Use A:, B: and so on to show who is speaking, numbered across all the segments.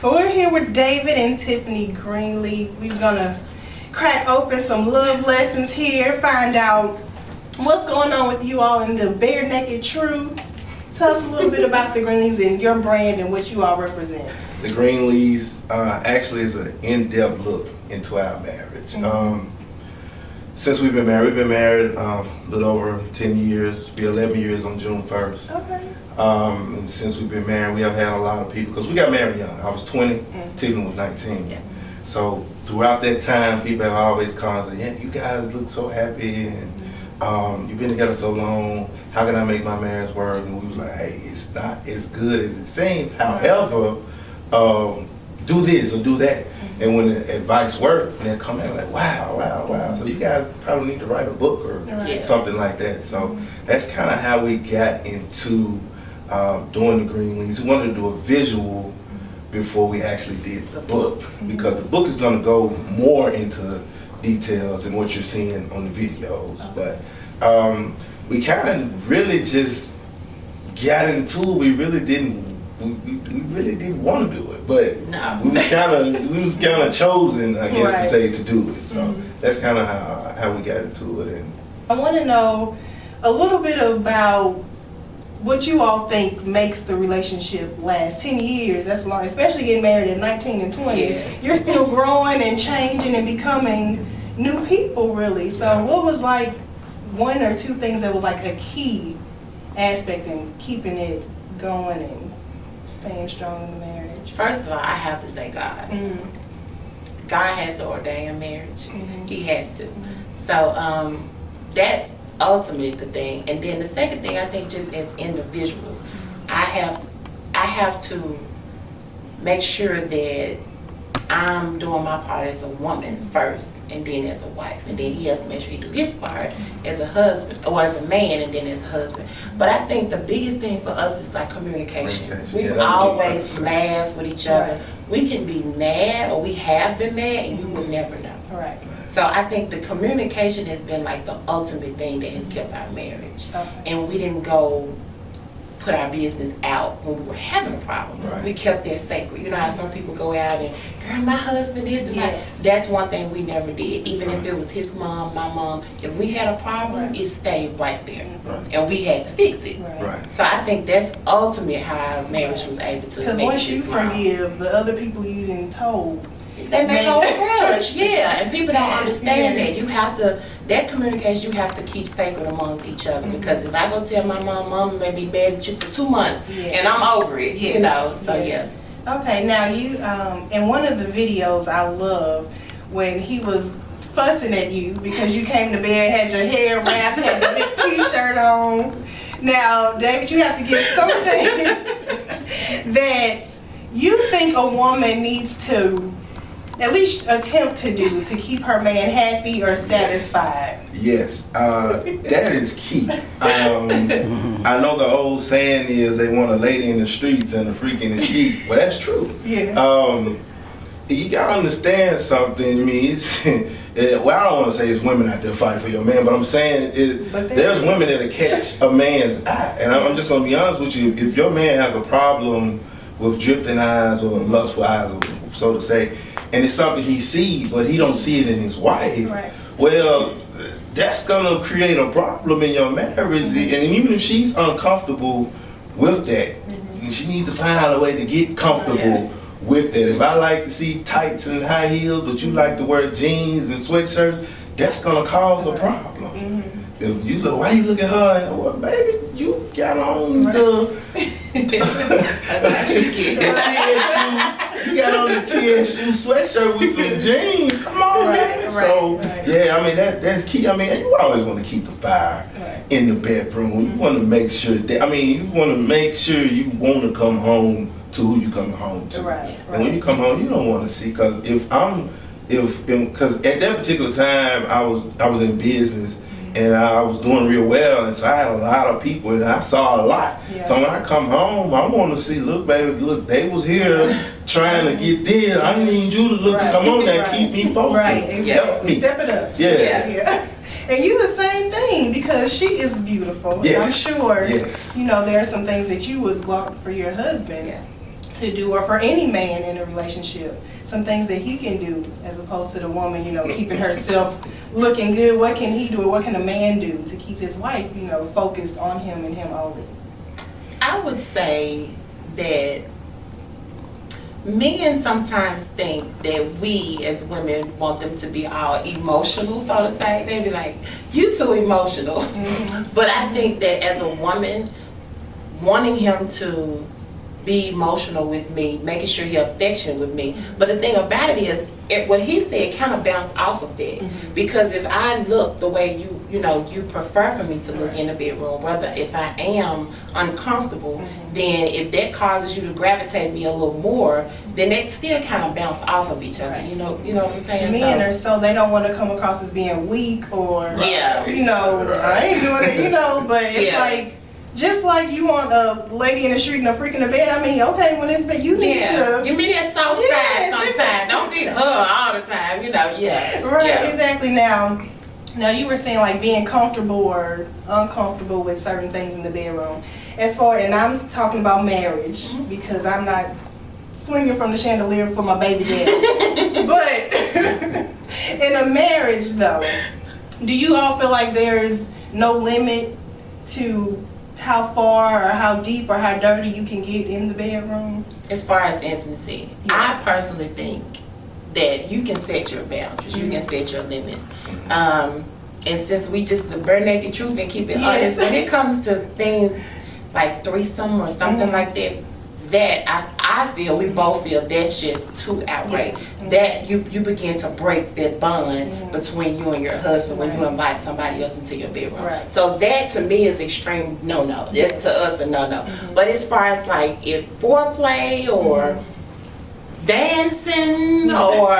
A: We're here with David and Tiffany Greenlee. We're gonna crack open some love lessons here, find out what's going on with you all in the bare naked truth. Tell us a little bit about the Greenlees and your brand and what you all represent.
B: The Greenlees actually is an in-depth look into our marriage. Since we've been married a little over 10 years, be 11 years on June 1st.
A: Okay.
B: And since we've been married, we have had a lot of people, because we got married young. I was 20, Tiffany was 19.
A: Yeah.
B: So throughout that time, people have always called and said, yeah, you guys look so happy, and you've been together so long, how can I make my marriage work? And we was like, hey, it's not as good as it seems. However, do this or do that. And when the advice worked, they'll come in like, wow. So you guys probably need to write a book or something like that. So that's kind of how we got into doing the Greenlees. We wanted to do a visual before we actually did the book, because the book is going to go more into details than what you're seeing on the videos. But we kind of really just got into it. We really didn't want to do it, but we was kind of chosen, I guess, to say, to do it. So that's kind of how we got into it. And
A: I want to know a little bit about what you all think makes the relationship last. 10 years, that's long, especially getting married at 19 and 20. Yeah. You're still growing and changing and becoming new people, really. So what was like one or two things that was like a key aspect in keeping it going and staying strong in the marriage?
C: First of all, I have to say God. God has to ordain a marriage. He has to. So that's ultimately the thing. And then the second thing, I think, just as individuals, I have to make sure that I'm doing my part as a woman first, and then as a wife, and then he has to make sure he do his part as a husband, or as a man, and then as a husband. But I think the biggest thing for us is like communication. We always laugh with each other. We can be mad, or we have been mad, and you will never know.
A: Right.
C: So I think the communication has been like the ultimate thing that has kept our marriage. And we didn't go put our business out when we were having a problem. We kept that sacred. You know how some people go out and, girl, my husband is, and that's one thing we never did. Even if it was his mom, my mom, if we had a problem, it stayed right there. And we had to fix it. So I think that's ultimately how our marriage was able to make it.
A: Because once you forgive the other people you didn't told,
C: they may hold a grudge, and people don't understand that. You have to, that communication you have to keep sacred amongst each other, because if I go tell my mom may be mad at you for 2 months, and I'm over it, you know, so
A: Okay, now you, in one of the videos I love when he was fussing at you because you came to bed, had your hair wrapped, had the big t-shirt on. Now, David, you have to give something that you think a woman needs to at least attempt to do to keep her man happy or satisfied.
B: Yes, that is key. I know the old saying is they want a lady in the streets and a freak in the sheep. Well, that's true. You gotta understand something. I mean, well, I don't want to say it's women out there fighting for your man, but I'm saying there's women that'll catch a man's eye. And I'm just gonna be honest with you. If your man has a problem with drifting eyes or lustful eyes, so to say, and it's something he sees, but he don't see it in his wife, well, that's gonna create a problem in your marriage. And even if she's uncomfortable with that, she needs to find out a way to get comfortable with that. If I like to see tights and high heels, but you like to wear jeans and sweatshirts, that's gonna cause a problem. If you look, why you look at her and, well, baby, you got on the TSU sweatshirt with some jeans. Come on, man. So yeah, I mean that's key. I mean, and you always want to keep the fire in the bedroom. You want to make sure that, I mean, you want to make sure you want to come home to who you come home to. And when you come home, you don't want to see, because because at that particular time I was in business. And I was doing real well, and so I had a lot of people, and I saw a lot. So when I come home, I want to see, look, baby, look, they was here trying to get there. I need you to look, come on now, keep me focused. Help me.
A: Step it up. And you the same thing, because she is beautiful. And I'm sure, you know, there are some things that you would want for your husband to do, or for any man in a relationship, some things that he can do as opposed to the woman, you know, keeping herself looking good? What can he do, or what can a man do to keep his wife, you know, focused on him and him only?
C: I would say that men sometimes think that we as women want them to be all emotional, so to say. They be like, you too emotional. But I think that as a woman, wanting him to be emotional with me, making sure he's affectionate with me. But the thing about it is, what he said kind of bounced off of that. Because if I look the way you know, you prefer for me to look in the bedroom, whether if I am uncomfortable, then if that causes you to gravitate me a little more, then that still kind of bounce off of each other. You know what I'm saying?
A: Men are so they don't want to come across as being weak or, you know,
B: Right.
A: I ain't doing it, you know, but it's
C: Yeah.
A: like, just like you want a lady in the street and a freak in the bed, I mean, okay, when it's bed, you need to
C: give me that soft side sometimes. Don't be all the time, you know.
A: Right, exactly. Now you were saying like being comfortable or uncomfortable with certain things in the bedroom. As far, and I'm talking about marriage because I'm not swinging from the chandelier for my baby daddy. But in a marriage though, do you all feel like there's no limit to how far or how deep or how dirty you can get in the bedroom?
C: As far as intimacy, I personally think that you can set your boundaries, you can set your limits. And since we just the bare naked truth and keep it honest, when it comes to things like threesome or something like that, that I feel, we both feel that's just too outrageous. That you begin to break that bond between you and your husband when you invite somebody else into your bedroom. So that to me is extreme no-no. That's to us a no-no. But as far as like if foreplay or dancing or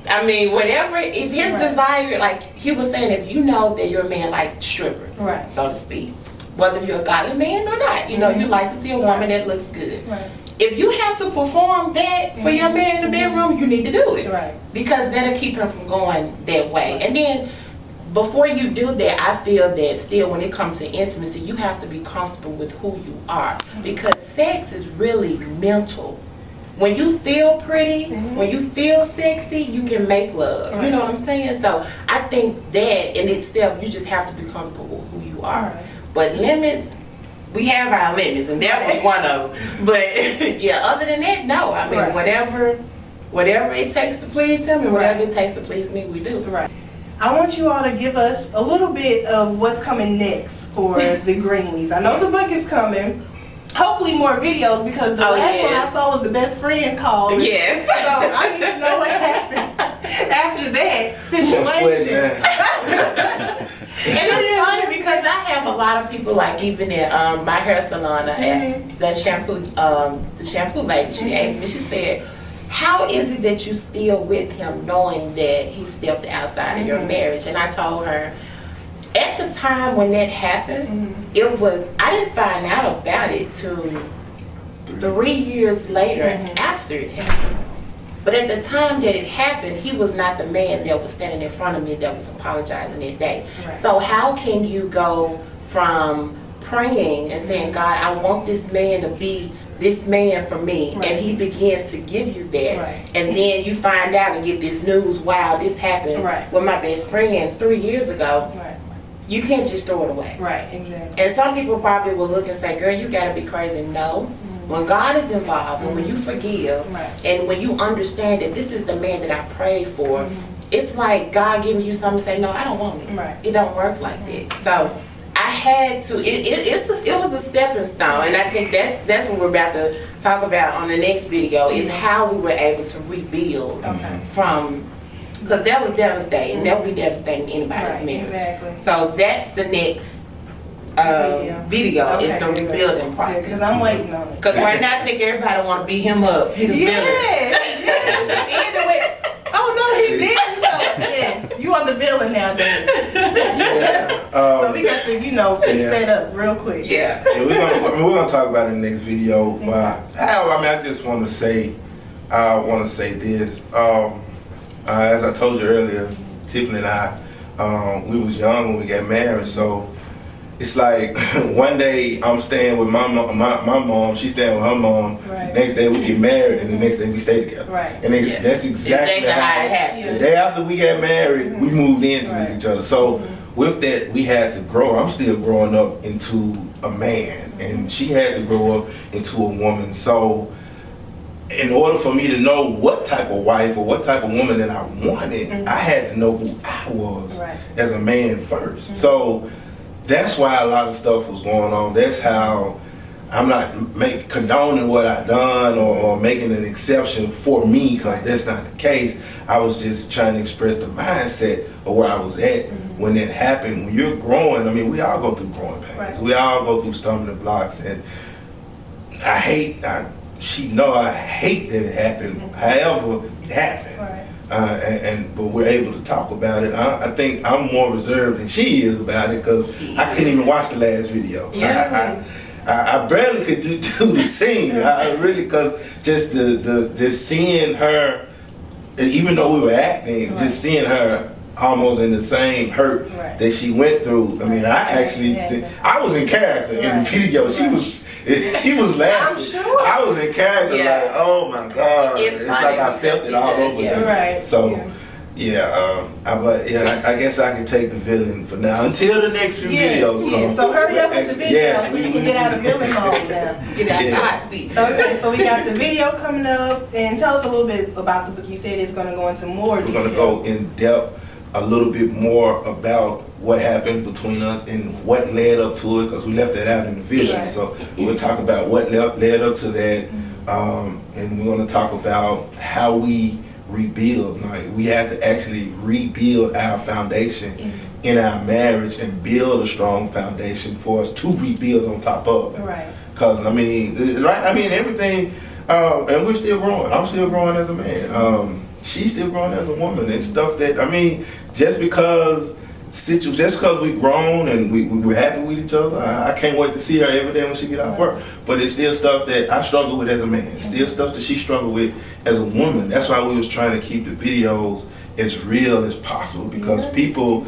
C: I mean whatever, if his desire, like he was saying, if you know that your man like strippers, so to speak, whether you're a godly man or not, you know, you like to see a woman that looks good. If you have to perform that for your man in the bedroom, you need to do it. Because that'll keep him from going that way. And then before you do that, I feel that still when it comes to intimacy, you have to be comfortable with who you are. Because sex is really mental. When you feel pretty, when you feel sexy, you can make love. You know what I'm saying? So I think that in itself, you just have to be comfortable with who you are. But limits, we have our limits, and that was one of them. But yeah, other than that, no. I mean, whatever it takes to please him and whatever it takes to please me, we do.
A: I want you all to give us a little bit of what's coming next for the Greenlees. I know the book is coming. Hopefully more videos, because the last one I saw was the best friend call. So I need to know what happened after that situation.
C: And it's funny because I have a lot of people, like even at my hair salon, the shampoo lady, she asked me, she said, how is it that you still with him knowing that he stepped outside of your marriage? And I told her, at the time when that happened, it was, I didn't find out about it till 3 years later after it happened. But at the time that it happened, he was not the man that was standing in front of me that was apologizing that day. So how can you go from praying and saying, God, I want this man to be this man for me, and he begins to give you that, and then you find out and get this news, wow, this happened with my best friend 3 years ago. You can't just throw it away. And some people probably will look and say, girl, you gotta be crazy. No. When God is involved, and when you forgive, and when you understand that this is the man that I prayed for, it's like God giving you something to say, no, I don't want it. It don't work like that. So I had to, it was a stepping stone, and I think that's what we're about to talk about on the next video, is how we were able to rebuild from, because that was devastating. That would be devastating to anybody's marriage. So that's the next video is the rebuilding process.
A: Because I'm waiting on it.
C: Because right now I think everybody want to beat him up. He the villain.
A: Oh no, he didn't. So yes, you are the villain now, dude. So we got to, fix that up real quick.
B: We're gonna talk about it in the next video. I just want to say, this. As I told you earlier, Tiffany and I, we was young when we got married, so it's like one day I'm staying with my mom, she's staying with her mom.
A: Right.
B: Next day we get married, and the next day we stay together.
A: Right.
B: And that's exactly how
C: it happened.
B: The day after we got married, we moved in
A: Right.
B: with each other. So with that, we had to grow. I'm still growing up into a man, and she had to grow up into a woman. So in order for me to know what type of wife or what type of woman that I wanted, I had to know who I was as a man first. So that's why a lot of stuff was going on. That's how I'm not condoning what I done or making an exception for me, because that's not the case. I was just trying to express the mindset of where I was at when that happened. When you're growing, I mean, we all go through growing pains.
A: Right.
B: We all go through stumbling blocks, and she know I hate that it happened. However, it happened.
A: Right.
B: But we're able to talk about it. I think I'm more reserved than she is about it, because I couldn't even watch the last video.
C: Yeah.
B: I barely could do the scene. I really, because just just seeing her, even though we were acting, just seeing her almost in the same hurt that she went through. I mean, I was in character in the video. She was laughing.
A: I'm sure.
B: I was in character, like, oh my God. It's like I felt it all over there.
A: Right.
B: So, I guess I can take the villain for now until the next few videos come.
A: So hurry up with the video so you can get out of villain mode now.
C: Get out the hot seat.
A: Okay, so we got the video coming up, and tell us a little bit about the book. You said it's going to go into more detail.
B: We're going to go in depth a little bit more about what happened between us and what led up to it, because we left that out in the vision.
A: Right.
B: So we'll talk about what led up to that, and we're going to talk about how we rebuild. Like, we have to actually rebuild our foundation in our marriage and build a strong foundation for us to rebuild on top of.
A: Right.
B: Because everything, and we're still growing. I'm still growing as a man. She's still growing as a woman, and stuff that, just because we've grown and we're happy with each other, I can't wait to see her every day when she get out of work. But it's still stuff that I struggle with as a man. Still stuff that she struggled with as a woman. That's why we was trying to keep the videos as real as possible, because people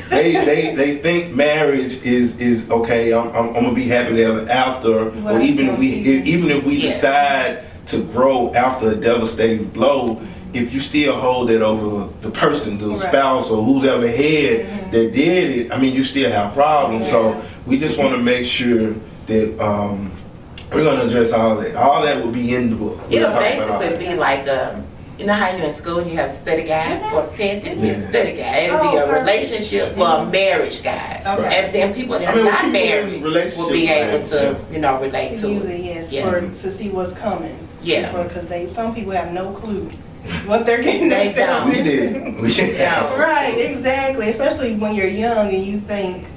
B: they think marriage is okay. I'm gonna be happily ever after, or even if we decide to grow after a devastating blow. If you still hold it over the person, the spouse, or who's ever had that did it, you still have problems. So we just want to make sure that we're going to address all that. All that will be in the book.
C: It'll basically be like you know how you're in school and you have a study guide for the test? It'll be a study guide. It'll be a relationship or a marriage guide. And then people that are not married will be able to, relate to
A: use
C: it.
A: To see what's coming.
C: Yeah.
A: Because some people have no clue what they're getting themselves into. Right, exactly. Especially when you're young and you think,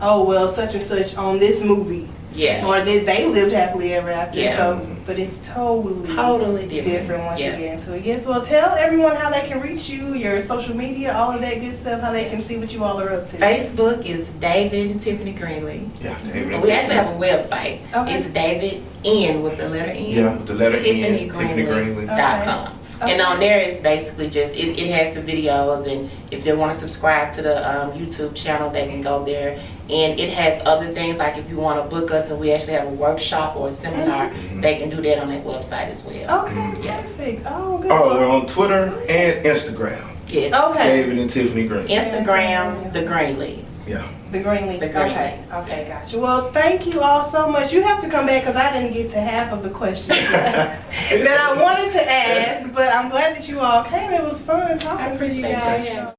A: oh, well, such and such on this movie.
C: Yeah.
A: Or they lived happily ever after.
C: Yeah.
A: So, but it's totally different once you get into it. Yes. Well, tell everyone how they can reach you, your social media, all of that good stuff, how they can see what you all are up to.
C: Facebook is David and Tiffany Greenlee.
B: Yeah, David and
C: We actually have a website.
A: Okay.
C: It's David N with the letter N.
B: Yeah, with the letter N,
C: TiffanyGreenlee.com. And on there it's basically just, it has the videos, and if they want to subscribe to the YouTube channel, they can go there. And it has other things, like if you want to book us and we actually have a workshop or a seminar, they can do that on that website as well.
A: Okay, perfect. Oh, good.
B: Oh, we're on Twitter and Instagram.
C: Yes.
A: Okay.
B: David and Tiffany Greenlee.
C: Instagram, the Greenlees.
B: Yeah.
A: The Greenlees.
C: The Greenlees.
A: Okay, gotcha. Well, thank you all so much. You have to come back because I didn't get to half of the questions that I wanted to ask, but I'm glad that you all came. It was fun talking to you guys.